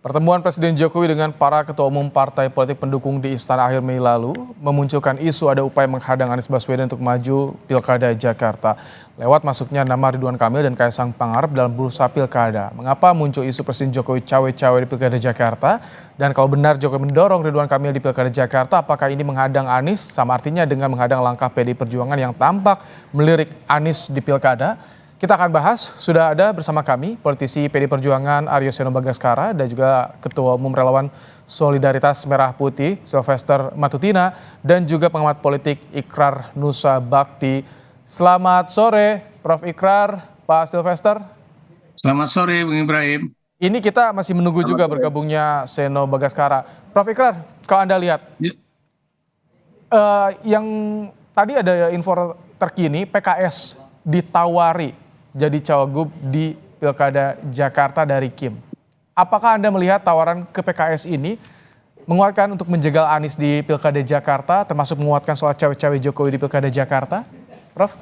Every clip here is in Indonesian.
Pertemuan Presiden Jokowi dengan para ketua umum partai politik pendukung di Istana akhir Mei lalu memunculkan isu ada upaya menghadang Anies Baswedan untuk maju Pilkada Jakarta. Lewat masuknya nama Ridwan Kamil dan Kaisang Pangarep dalam bursa Pilkada. Mengapa muncul isu Presiden Jokowi cawe-cawe di Pilkada Jakarta? Dan kalau benar Jokowi mendorong Ridwan Kamil di Pilkada Jakarta, apakah ini menghadang Anies? Sama artinya dengan menghadang langkah PDI Perjuangan yang tampak melirik Anies di Pilkada? Kita akan bahas, sudah ada bersama kami politisi PDI Perjuangan Aryo Seno Bagaskara dan juga Ketua Umum Relawan Solidaritas Merah Putih Sylvester Matutina dan juga pengamat politik Ikrar Nusa Bakti. Selamat sore Prof. Ikrar, Pak Sylvester. Selamat sore Bung Ibrahim. Ini kita masih menunggu juga bergabungnya Seno Bagaskara. Prof. Ikrar, kalau Anda lihat, yang tadi ada info terkini PKS ditawari jadi cawagup di Pilkada Jakarta dari Kim. Apakah Anda melihat tawaran ke PKS ini menguatkan untuk menjegal Anies di Pilkada Jakarta, termasuk menguatkan soal cawe-cawe Jokowi di Pilkada Jakarta? Prof?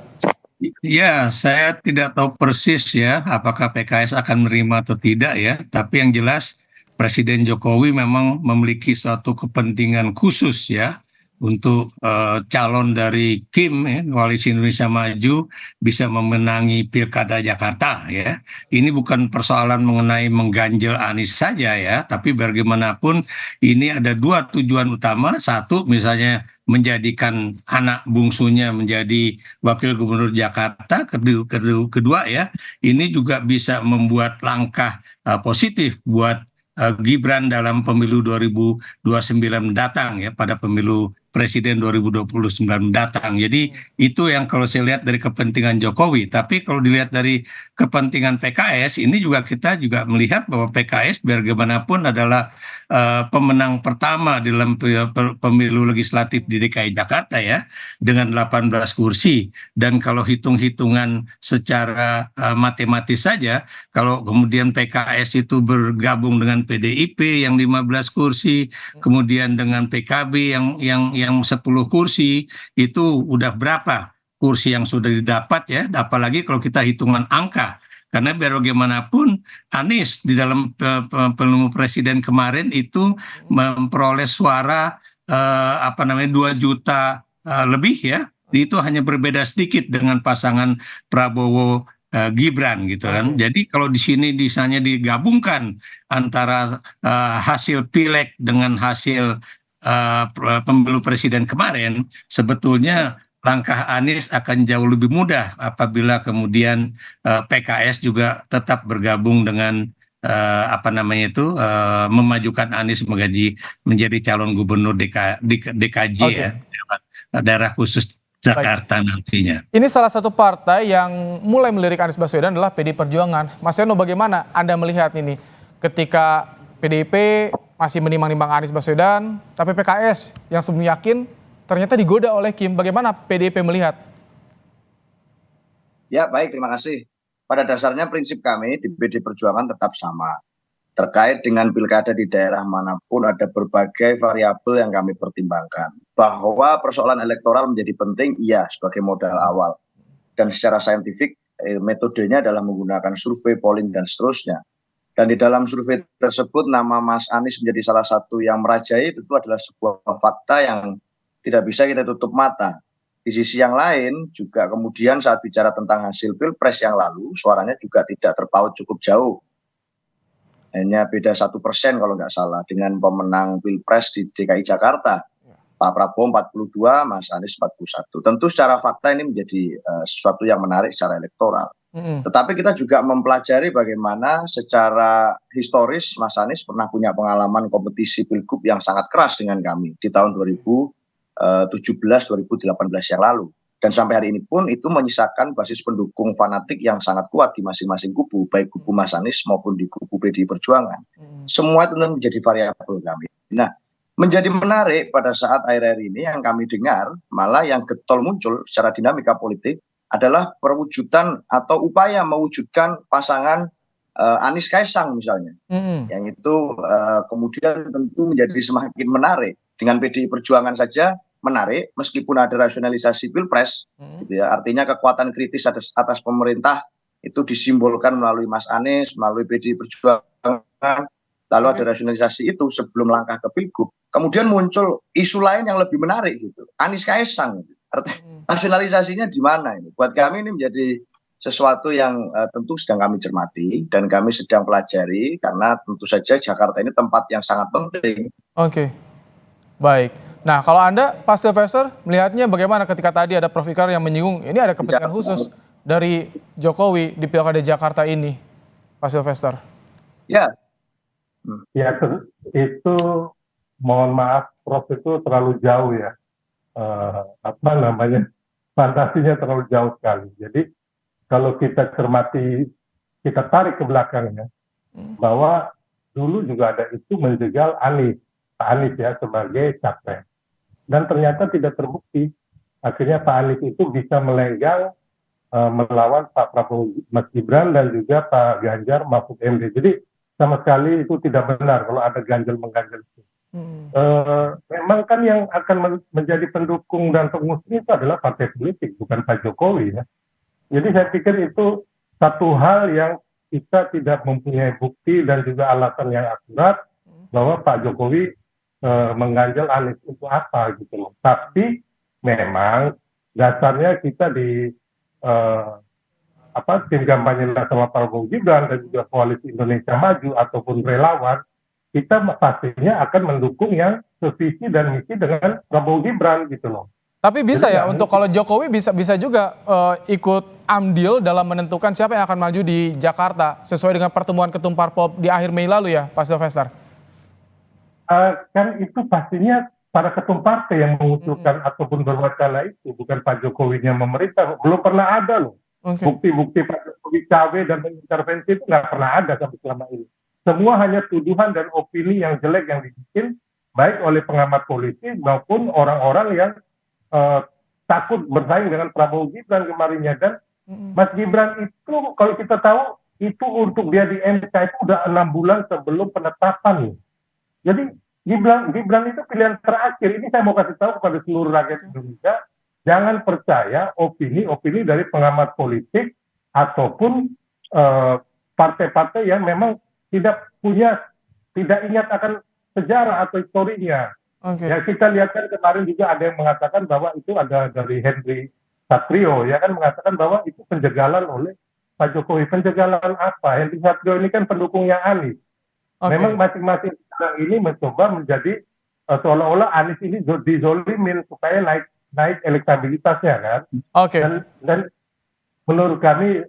Ya, saya tidak tahu persis ya apakah PKS akan menerima atau tidak ya. Tapi yang jelas Presiden Jokowi memang memiliki suatu kepentingan khusus ya untuk calon dari Kim ya, Koalisi Indonesia Maju bisa memenangi Pilkada Jakarta ya. Ini bukan persoalan mengenai mengganjel Anies saja ya, tapi bagaimanapun ini ada dua tujuan utama. Satu misalnya menjadikan anak bungsunya menjadi wakil gubernur Jakarta. Kedua ya, ini juga bisa membuat langkah positif buat Gibran dalam pemilu 2029 mendatang ya, pada pemilu Presiden 2029 mendatang. Jadi itu yang kalau saya lihat dari kepentingan Jokowi. Tapi kalau dilihat dari kepentingan PKS, ini juga kita juga melihat bahwa PKS bagaimanapun adalah pemenang pertama dalam pemilu legislatif di DKI Jakarta ya, dengan 18 kursi. Dan kalau hitung-hitungan secara matematis saja, kalau kemudian PKS itu bergabung dengan PDIP yang 15 kursi, kemudian dengan PKB yang 10 kursi, itu udah berapa kursi yang sudah didapat ya, apalagi kalau kita hitungan angka. Karena biar bagaimanapun Anies di dalam pemilu presiden kemarin itu memperoleh suara 2 juta lebih ya. Itu hanya berbeda sedikit dengan pasangan Prabowo Gibran gitu kan. Jadi kalau di sini misalnya digabungkan antara hasil pileg dengan hasil pemilu presiden kemarin, sebetulnya langkah Anies akan jauh lebih mudah apabila kemudian PKS juga tetap bergabung dengan memajukan Anies menjadi calon gubernur DKJ ya, daerah khusus Jakarta nantinya. Ini salah satu partai yang mulai melirik Anies Baswedan adalah PDI Perjuangan. Mas Seno, bagaimana Anda melihat ini ketika PDIP masih menimbang-nimbang Anies Baswedan, tapi PKS yang sebelumnya yakin ternyata digoda oleh Kim. Bagaimana PDIP melihat? Ya, baik, terima kasih. Pada dasarnya prinsip kami di PDI Perjuangan tetap sama. Terkait dengan pilkada di daerah manapun ada berbagai variabel yang kami pertimbangkan. Bahwa persoalan elektoral menjadi penting, iya, sebagai modal awal. Dan secara saintifik, metodenya adalah menggunakan survei, polling, dan seterusnya. Dan di dalam survei tersebut, nama Mas Anies menjadi salah satu yang merajai, itu adalah sebuah fakta yang tidak bisa kita tutup mata. Di sisi yang lain juga kemudian saat bicara tentang hasil Pilpres yang lalu, suaranya juga tidak terpaut cukup jauh. Hanya beda 1% kalau nggak salah dengan pemenang Pilpres di DKI Jakarta. Pak Prabowo 42, Mas Anies 41. Tentu secara fakta ini menjadi sesuatu yang menarik secara elektoral. Tetapi kita juga mempelajari bagaimana secara historis Mas Anies pernah punya pengalaman kompetisi pilgub yang sangat keras dengan kami di tahun 2017-2018 yang lalu. Dan sampai hari ini pun itu menyisakan basis pendukung fanatik yang sangat kuat di masing-masing kubu, baik kubu Mas Anies maupun di kubu PDI Perjuangan. Semua itu menjadi variabel kami. Nah, menjadi menarik pada saat akhir-akhir ini yang kami dengar, malah yang getol muncul secara dinamika politik adalah perwujudan atau upaya mewujudkan pasangan Anies Kaisang misalnya. Yang itu kemudian tentu menjadi semakin menarik. Dengan PDI Perjuangan saja menarik meskipun ada rasionalisasi Pilpres gitu ya. Artinya kekuatan kritis atas pemerintah itu disimbolkan melalui Mas Anies, melalui PDI Perjuangan. lalu ada rasionalisasi itu sebelum langkah ke Pilgub, kemudian muncul isu lain yang lebih menarik gitu, Anies Kaisang. Rasionalisasinya di mana ini? Buat kami ini menjadi sesuatu yang tentu sedang kami cermati dan kami sedang pelajari, karena tentu saja Jakarta ini tempat yang sangat penting. Oke, baik. Nah, kalau Anda, Pak Sylvester, melihatnya bagaimana ketika tadi ada Prof. Ikrar yang menyinggung ini ada kepentingan khusus dari Jokowi di Pilkada Jakarta ini, Pak Sylvester? Ya, itu mohon maaf, Prof itu terlalu jauh ya, fantasinya terlalu jauh sekali. Jadi kalau kita cermati, kita tarik ke belakangnya, bahwa dulu juga ada isu menjegal Pak Anies ya sebagai capres, dan ternyata tidak terbukti. Akhirnya Pak Anies itu bisa melenggang melawan Pak Prabowo Mas Gibran dan juga Pak Ganjar Mahfud MD. Jadi sama sekali itu tidak benar kalau ada ganjel mengganjel itu. Memang kan yang akan menjadi pendukung dan pengusung itu adalah partai politik, bukan Pak Jokowi ya. Jadi saya pikir itu satu hal yang kita tidak mempunyai bukti dan juga alasan yang akurat bahwa Pak Jokowi mengganjal Anies itu apa gitu loh. Tapi memang dasarnya kita di tim kampanye nasional Prabowo Gibran dan juga Koalisi Indonesia Maju ataupun relawan, kita pastinya akan mendukung yang sevisi dan misi dengan Prabowo Gibran gitu loh. Tapi bisa ya untuk kalau Jokowi bisa juga ikut andil dalam menentukan siapa yang akan maju di Jakarta sesuai dengan pertemuan ketum parpol di akhir Mei lalu ya, Pak Sylvester? Kan itu pastinya para ketum partai yang mengusulkan ataupun berwacana itu, bukan Pak Jokowi yang memerintah. Belum pernah ada loh. Bukti-bukti Pak Jokowi cawe dan mengintervensi itu nggak pernah ada sampai selama ini. Semua hanya tuduhan dan opini yang jelek yang dibikin baik oleh pengamat politik maupun orang-orang yang takut bersaing dengan Prabowo Gibran kemarinnya. Dan Mas Gibran itu kalau kita tahu itu untuk dia di MK itu udah 6 bulan sebelum penetapan. Jadi Gibran itu pilihan terakhir. Ini saya mau kasih tahu kepada seluruh rakyat Indonesia, jangan percaya opini-opini dari pengamat politik ataupun partai-partai yang memang tidak ingat akan sejarah atau historinya. Ya kita lihat kan kemarin juga ada yang mengatakan bahwa itu ada dari Henry Satrio ya kan mengatakan bahwa itu penjagalan oleh Pak Jokowi. Penjagalan apa? Henry Satrio ini kan pendukungnya Anies. Memang masing-masing orang ini mencoba menjadi seolah-olah Anies ini dizolimin supaya naik elektabilitasnya kan. Dan menurut kami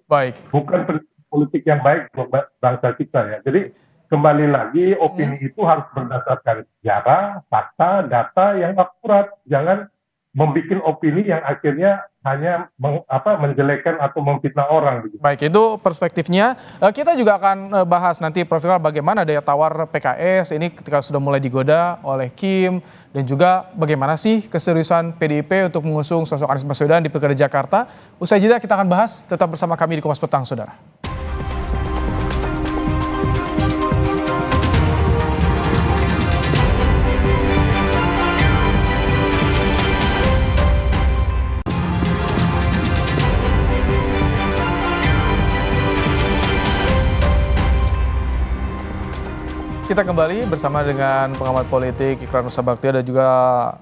bukan politik yang baik buat bangsa kita ya. Jadi kembali lagi opini itu harus berdasarkan sejarah, fakta, data yang akurat. Jangan membuat opini yang akhirnya hanya menjelekkan atau memfitnah orang. Baik, itu perspektifnya. Kita juga akan bahas nanti Prof. Ikrar bagaimana daya tawar PKS ini ketika sudah mulai digoda oleh Kim, dan juga bagaimana sih keseriusan PDIP untuk mengusung sosok Anies Baswedan di Pilkada Jakarta. Usai jeda kita akan bahas, tetap bersama kami di Kompas Petang, saudara. Kita kembali bersama dengan pengamat politik Ikrar Nusa Bakti, ada juga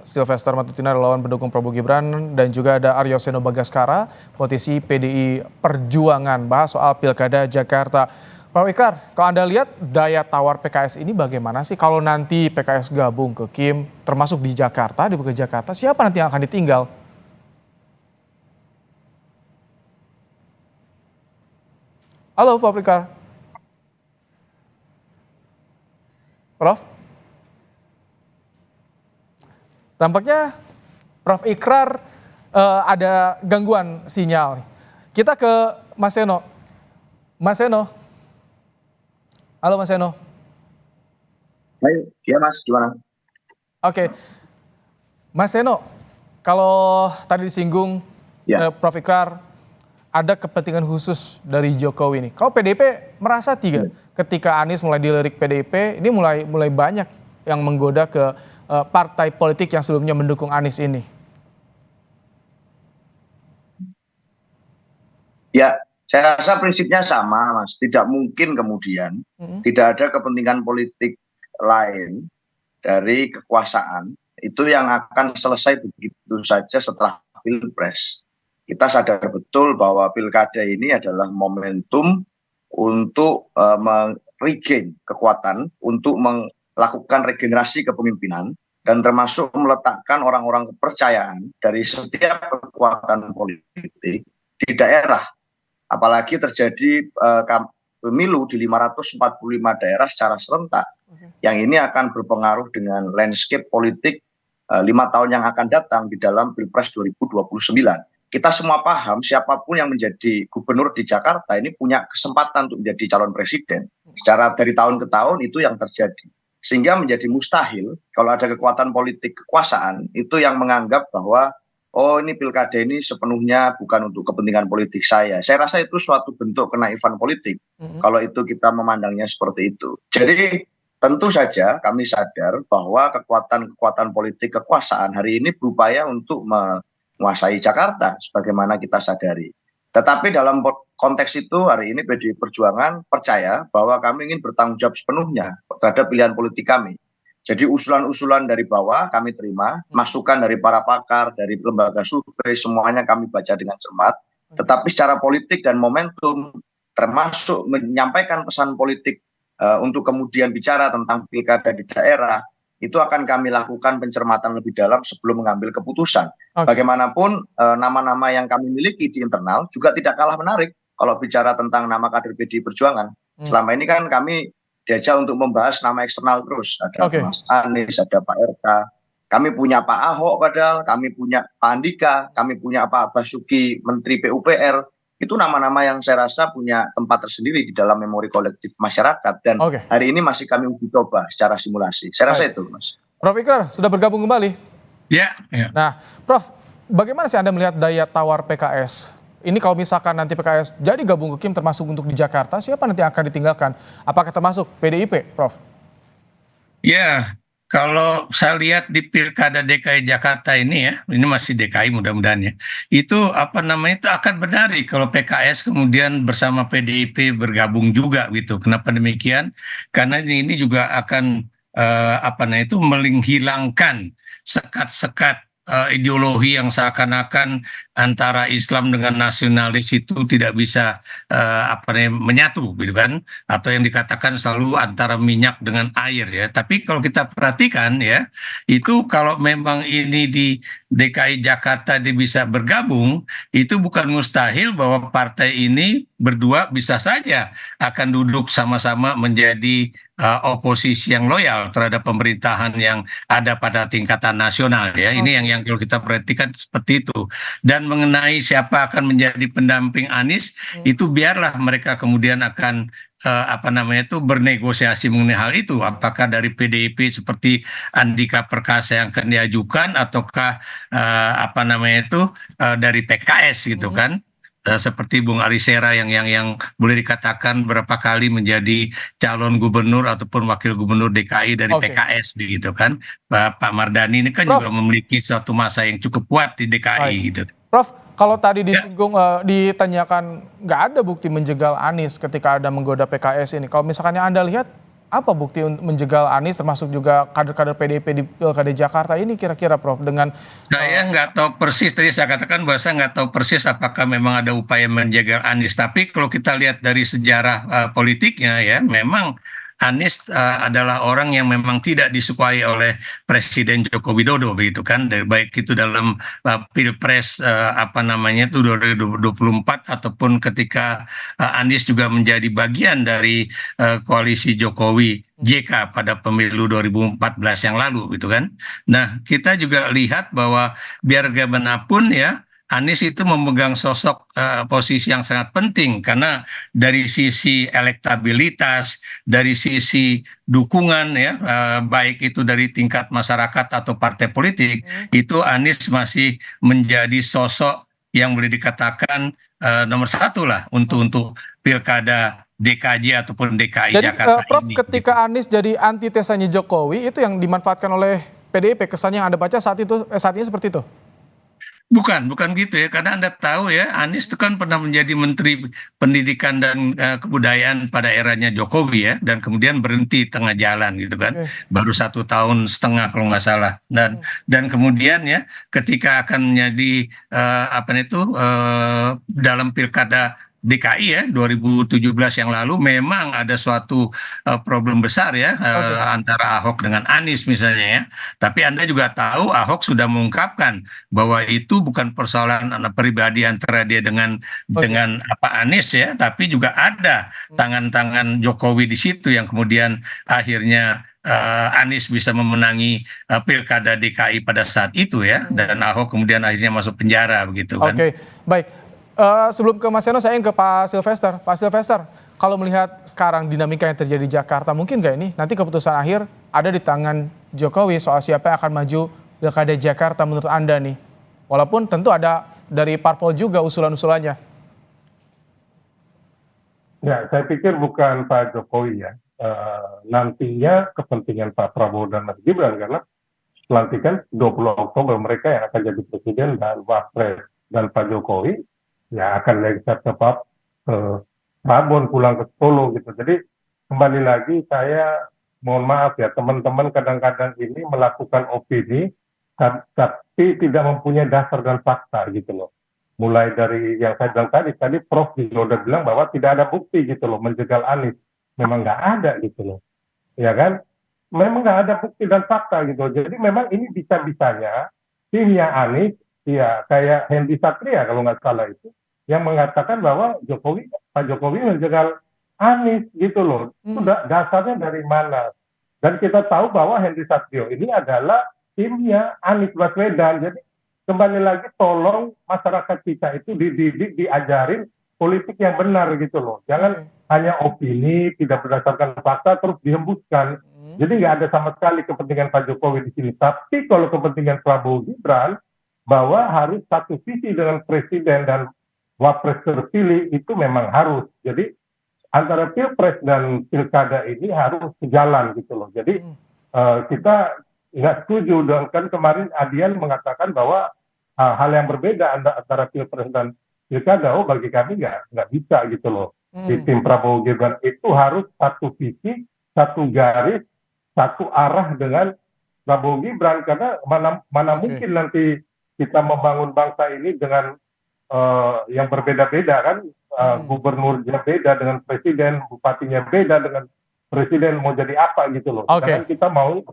Sylvester Matutina, relawan pendukung Prabowo Gibran, dan juga ada Aryo Seno Bagaskara, politisi PDI Perjuangan, bahas soal Pilkada Jakarta. Prof. Ikrar, kalau Anda lihat daya tawar PKS ini bagaimana sih kalau nanti PKS gabung ke Kim, termasuk di Jakarta, di Pilkada Jakarta, siapa nanti yang akan ditinggal? Halo Prof. Ikrar. Prof? Tampaknya Prof. Ikrar ada gangguan sinyal. Kita ke Mas Seno. Mas Seno. Halo Mas Seno. Baik, ya Mas, gimana? Oke. Mas Seno, kalau tadi disinggung Prof. Ikrar ada kepentingan khusus dari Jokowi ini. Kalau PDIP merasa ketika Anies mulai dilirik PDIP, ini mulai banyak yang menggoda ke partai politik yang sebelumnya mendukung Anies ini. Ya, Saya rasa prinsipnya sama, Mas. Tidak mungkin kemudian tidak ada kepentingan politik lain dari kekuasaan itu yang akan selesai begitu saja setelah Pilpres. Kita sadar betul bahwa pilkada ini adalah momentum untuk regain kekuatan, untuk melakukan regenerasi kepemimpinan, dan termasuk meletakkan orang-orang kepercayaan dari setiap kekuatan politik di daerah. Apalagi terjadi pemilu di 545 daerah secara serentak. Yang ini akan berpengaruh dengan landscape politik 5 tahun yang akan datang di dalam Pilpres 2029. Kita semua paham siapapun yang menjadi gubernur di Jakarta ini punya kesempatan untuk menjadi calon presiden. Secara dari tahun ke tahun itu yang terjadi. Sehingga menjadi mustahil kalau ada kekuatan politik kekuasaan itu yang menganggap bahwa oh ini pilkada ini sepenuhnya bukan untuk kepentingan politik saya. Saya rasa itu suatu bentuk kenaifan politik kalau itu kita memandangnya seperti itu. Jadi tentu saja kami sadar bahwa kekuatan-kekuatan politik kekuasaan hari ini berupaya untuk menguasai Jakarta sebagaimana kita sadari. Tetapi dalam konteks itu hari ini PDI Perjuangan percaya bahwa kami ingin bertanggung jawab sepenuhnya terhadap pilihan politik kami. Jadi usulan-usulan dari bawah kami terima, masukan dari para pakar, dari lembaga survei, semuanya kami baca dengan cermat. Tetapi secara politik dan momentum, termasuk menyampaikan pesan politik untuk kemudian bicara tentang pilkada di daerah, itu akan kami lakukan pencermatan lebih dalam sebelum mengambil keputusan. Bagaimanapun nama-nama yang kami miliki di internal juga tidak kalah menarik kalau bicara tentang nama kader PDI Perjuangan. Selama ini kan kami diajak untuk membahas nama eksternal terus. Ada Mas Anies, ada Pak RK. Kami punya Pak Ahok padahal, kami punya Pak Andika, kami punya Pak Basuki, Menteri PUPR. Itu nama-nama yang saya rasa punya tempat tersendiri di dalam memori kolektif masyarakat. Dan hari ini masih kami uji coba secara simulasi. Saya rasa itu, Mas. Prof Ikrar, sudah bergabung kembali? Ya. Nah, Prof, bagaimana sih Anda melihat daya tawar PKS? Ini kalau misalkan nanti PKS jadi gabung ke Kim termasuk untuk di Jakarta, siapa nanti yang akan ditinggalkan? Apakah termasuk PDIP, Prof? Ya, kalau saya lihat di Pilkada DKI Jakarta ini ya, ini masih DKI mudah-mudahan ya, itu itu akan benar kalau PKS kemudian bersama PDIP bergabung juga gitu. Kenapa demikian? Karena ini juga akan menghilangkan sekat-sekat ideologi yang seakan-akan antara Islam dengan nasionalis itu tidak bisa menyatu gitu kan, atau yang dikatakan selalu antara minyak dengan air ya. Tapi kalau kita perhatikan ya, itu kalau memang ini di DKI Jakarta dia bisa bergabung, itu bukan mustahil bahwa partai ini berdua bisa saja akan duduk sama-sama menjadi oposisi yang loyal terhadap pemerintahan yang ada pada tingkatan nasional ya. Ini yang kalau kita perhatikan seperti itu. Dan mengenai siapa akan menjadi pendamping Anies, itu biarlah mereka kemudian akan bernegosiasi mengenai hal itu. Apakah dari PDIP seperti Andika Perkasa yang akan diajukan, ataukah dari PKS gitu kan? Seperti Bung Ari Sera yang boleh dikatakan berapa kali menjadi calon gubernur ataupun wakil gubernur DKI dari PKS begitu kan. Pak Mardhani ini kan juga memiliki suatu masa yang cukup kuat di DKI gitu. Prof, kalau tadi disinggung ditanyakan nggak ada bukti menjegal Anies ketika ada menggoda PKS ini. Kalau misalkan yang Anda lihat apa bukti untuk menjegal Anies termasuk juga kader-kader PDIP di Pilkada Jakarta ini kira-kira, Prof? Dengan saya nggak tahu persis, tadi saya katakan bahwa saya nggak tahu persis apakah memang ada upaya menjegal Anies. Tapi kalau kita lihat dari sejarah politiknya ya, memang Anies adalah orang yang memang tidak disukai oleh Presiden Joko Widodo begitu kan, baik itu dalam Pilpres 2024 ataupun ketika Anies juga menjadi bagian dari koalisi Jokowi JK pada pemilu 2014 yang lalu gitu kan. Nah, kita juga lihat bahwa biar bagaimanapun ya, Anies itu memegang sosok posisi yang sangat penting karena dari sisi elektabilitas, dari sisi dukungan ya, baik itu dari tingkat masyarakat atau partai politik, itu Anies masih menjadi sosok yang boleh dikatakan nomor satu lah untuk pilkada DKJ ataupun DKI jadi, Jakarta Prof, ini. ketika Anies jadi antitesanya Jokowi, itu yang dimanfaatkan oleh PDIP, kesannya yang Anda baca saat ini seperti itu? Bukan gitu ya, karena Anda tahu ya, Anies itu kan pernah menjadi Menteri Pendidikan dan Kebudayaan pada eranya Jokowi ya, dan kemudian berhenti tengah jalan gitu kan, Oke. baru 1 tahun setengah kalau nggak salah. Dan kemudian ya, ketika akan menjadi apa itu dalam pilkada DKI ya 2017 yang lalu memang ada suatu problem besar ya Oke. antara Ahok dengan Anies misalnya ya. Tapi Anda juga tahu Ahok sudah mengungkapkan bahwa itu bukan persoalan pribadi antara dia dengan Oke. apa Anies ya, tapi juga ada tangan-tangan Jokowi di situ yang kemudian akhirnya Anies bisa memenangi pilkada DKI pada saat itu ya, dan Ahok kemudian akhirnya masuk penjara begitu kan. Oke, baik. Sebelum ke Mas Seno, saya ingin ke Pak Silvester. Pak Silvester, kalau melihat sekarang dinamika yang terjadi di Jakarta, mungkin nggak ini nanti keputusan akhir ada di tangan Jokowi soal siapa yang akan maju pilkada Jakarta menurut Anda nih? Walaupun tentu ada dari parpol juga usulan-usulannya. Ya, saya pikir bukan Pak Jokowi ya. Nantinya kepentingan Pak Prabowo dan Mas Gibran, karena pelantikan 20 Oktober mereka yang akan jadi presiden dan wapres, dan Pak Jokowi ya akan lengser ke Babon pulang ke Solo gitu. Jadi kembali lagi saya mohon maaf ya, teman-teman kadang-kadang ini melakukan opini tapi tidak mempunyai dasar dan fakta gitu loh. Mulai dari yang saya bilang tadi Prof juga udah bilang bahwa tidak ada bukti gitu loh menjegal Anies. Memang nggak ada gitu loh, ya kan? Memang nggak ada bukti dan fakta gitu. Jadi memang ini bisa-bisanya timnya Anies, ya kayak Hendy Satria kalau nggak salah itu, yang mengatakan bahwa Pak Jokowi menjegal Anies gitu loh. Itu dasarnya dari mana? Dan kita tahu bahwa Hendy Satrio ini adalah timnya Anies Baswedan. Jadi kembali lagi tolong masyarakat kita itu dididik, diajarin politik yang benar gitu loh. Jangan hanya opini, tidak berdasarkan fakta terus dihembuskan. Jadi nggak ada sama sekali kepentingan Pak Jokowi di sini. Tapi kalau kepentingan Prabowo Gibran, bahwa harus satu visi dengan presiden dan wapres terpilih itu memang harus. Jadi antara pilpres dan pilkada ini harus sejalan gitu loh. Jadi kita nggak setuju. Dan kan kemarin Adian mengatakan bahwa hal yang berbeda antara pilpres dan pilkada. Oh, bagi kami nggak bisa gitu loh. Di tim Prabowo Gibran itu harus satu visi, satu garis, satu arah dengan Prabowo Gibran, karena mana mungkin nanti kita membangun bangsa ini dengan yang berbeda-beda kan, gubernurnya beda dengan presiden, bupatinya beda dengan presiden, mau jadi apa gitu loh. Karena kita mau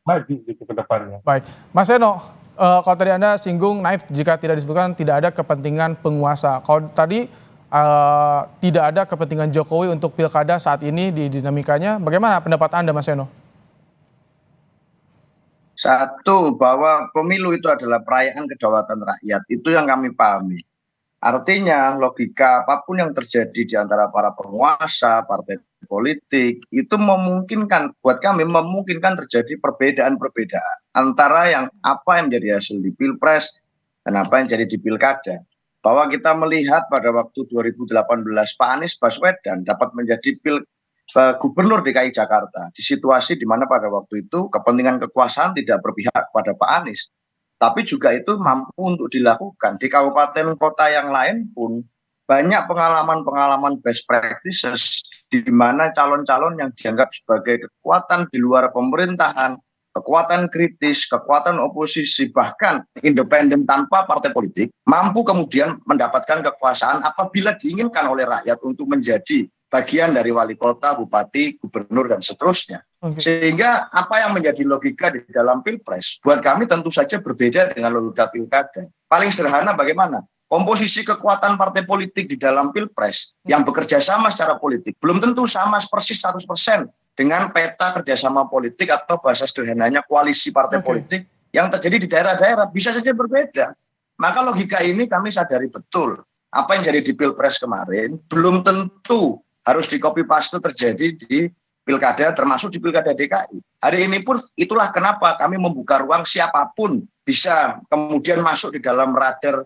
maju gitu ke depannya. Baik, Mas Seno, kalau tadi Anda singgung naif jika tidak disebutkan tidak ada kepentingan penguasa. Kalau tadi tidak ada kepentingan Jokowi untuk pilkada saat ini di dinamikanya, bagaimana pendapat Anda, Mas Seno? Satu, bahwa pemilu itu adalah perayaan kedaulatan rakyat, itu yang kami pahami. Artinya logika apapun yang terjadi di antara para penguasa, partai politik, itu memungkinkan, buat kami memungkinkan terjadi perbedaan-perbedaan antara yang apa yang menjadi hasil di Pilpres dan apa yang jadi di Pilkada. Bahwa kita melihat pada waktu 2018 Pak Anies Baswedan dapat menjadi Gubernur DKI Jakarta di situasi di mana pada waktu itu kepentingan kekuasaan tidak berpihak pada Pak Anies. Tapi juga itu mampu untuk dilakukan. Di kabupaten kota yang lain pun banyak pengalaman-pengalaman best practices di mana calon-calon yang dianggap sebagai kekuatan di luar pemerintahan, kekuatan kritis, kekuatan oposisi, bahkan independen tanpa partai politik, mampu kemudian mendapatkan kekuasaan apabila diinginkan oleh rakyat untuk menjadi bagian dari wali kota, bupati, gubernur, dan seterusnya. Sehingga apa yang menjadi logika di dalam Pilpres, buat kami tentu saja berbeda dengan logika pilkada. Paling sederhana bagaimana? Komposisi kekuatan partai politik di dalam Pilpres yang bekerja sama secara politik belum tentu sama persis 100% dengan peta kerjasama politik atau bahasa sederhananya koalisi partai politik yang terjadi di daerah-daerah, bisa saja berbeda. Maka logika ini kami sadari betul. Apa yang jadi di Pilpres kemarin belum tentu harus di copy paste terjadi di pilkada, termasuk di pilkada DKI. Hari ini pun itulah kenapa kami membuka ruang siapapun bisa kemudian masuk di dalam radar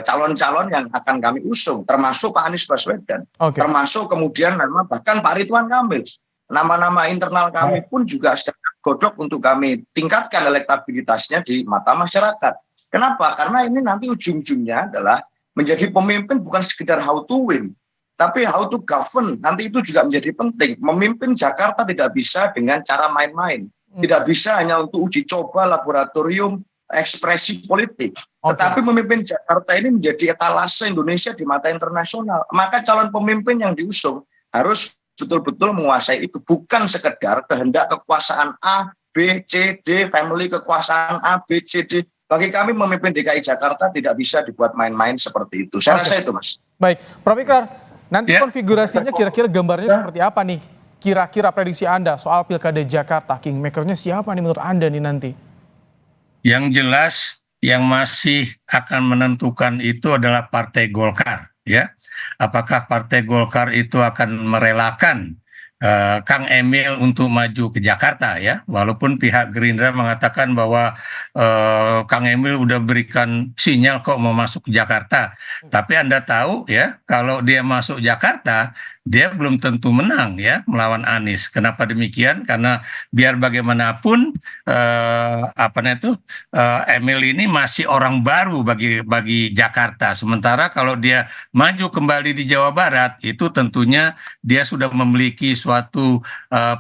calon-calon yang akan kami usung, termasuk Pak Anies Baswedan, termasuk kemudian bahkan Pak Ridwan Kamil. Nama-nama internal kami pun juga sedang godok untuk kami tingkatkan elektabilitasnya di mata masyarakat. Kenapa? Karena ini nanti ujung-ujungnya adalah menjadi pemimpin bukan sekedar how to win, tapi how to govern. Nanti itu juga menjadi penting. Memimpin Jakarta tidak bisa dengan cara main-main. Tidak bisa hanya untuk uji coba laboratorium ekspresi politik. Tetapi memimpin Jakarta ini menjadi etalase Indonesia di mata internasional. Maka calon pemimpin yang diusung harus betul-betul menguasai itu. Bukan sekedar kehendak kekuasaan A, B, C, D, family kekuasaan A, B, C, D. Bagi kami memimpin DKI Jakarta tidak bisa dibuat main-main seperti itu. Saya rasa itu, Mas. Baik, Prof. Ikrar, nanti konfigurasinya kira-kira gambarnya seperti apa nih? Kira-kira prediksi Anda soal Pilkada Jakarta, kingmaker-nya siapa nih menurut Anda nih nanti? Yang jelas yang masih akan menentukan itu adalah Partai Golkar, ya. Apakah Partai Golkar itu akan merelakan Kang Emil untuk maju ke Jakarta, ya, walaupun pihak Gerindra mengatakan bahwa Kang Emil udah berikan sinyal kok mau masuk ke Jakarta, tapi Anda tahu ya kalau dia masuk Jakarta dia belum tentu menang ya melawan Anies. Kenapa demikian? Karena biar bagaimanapun Emil ini masih orang baru bagi Jakarta. Sementara kalau dia maju kembali di Jawa Barat itu tentunya dia sudah memiliki suatu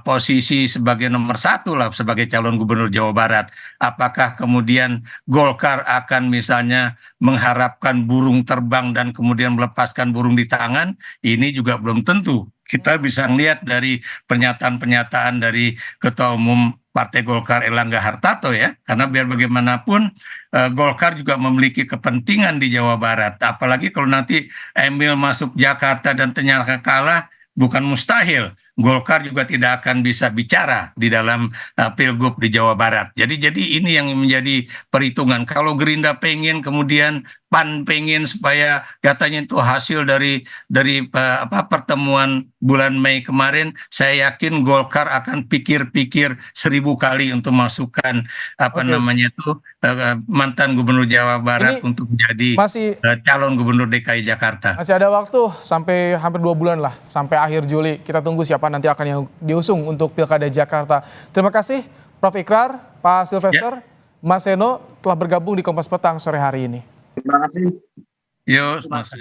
posisi sebagai nomor satu lah sebagai calon gubernur Jawa Barat. Apakah kemudian Golkar akan misalnya mengharapkan burung terbang dan kemudian melepaskan burung di tangan? Ini juga belum tentu. Kita bisa lihat dari pernyataan-pernyataan dari Ketua Umum Partai Golkar Erlangga Hartarto ya, karena biar bagaimanapun Golkar juga memiliki kepentingan di Jawa Barat. Apalagi kalau nanti Emil masuk Jakarta dan ternyata kalah, bukan mustahil Golkar juga tidak akan bisa bicara di dalam Pilgub di Jawa Barat. Jadi ini yang menjadi perhitungan. Kalau Gerindra pengen, kemudian PAN pengen supaya katanya itu hasil dari pertemuan bulan Mei kemarin, saya yakin Golkar akan pikir-pikir 1000 kali untuk masukkan mantan Gubernur Jawa Barat ini untuk menjadi calon Gubernur DKI Jakarta. Masih ada waktu sampai hampir 2 bulan lah, sampai akhir Juli. Kita tunggu siapa nanti akan yang diusung untuk Pilkada Jakarta. Terima kasih Prof. Ikrar, Pak Sylvester, Mas Seno telah bergabung di Kompas Petang sore hari ini. Terima kasih. Yo, Mas.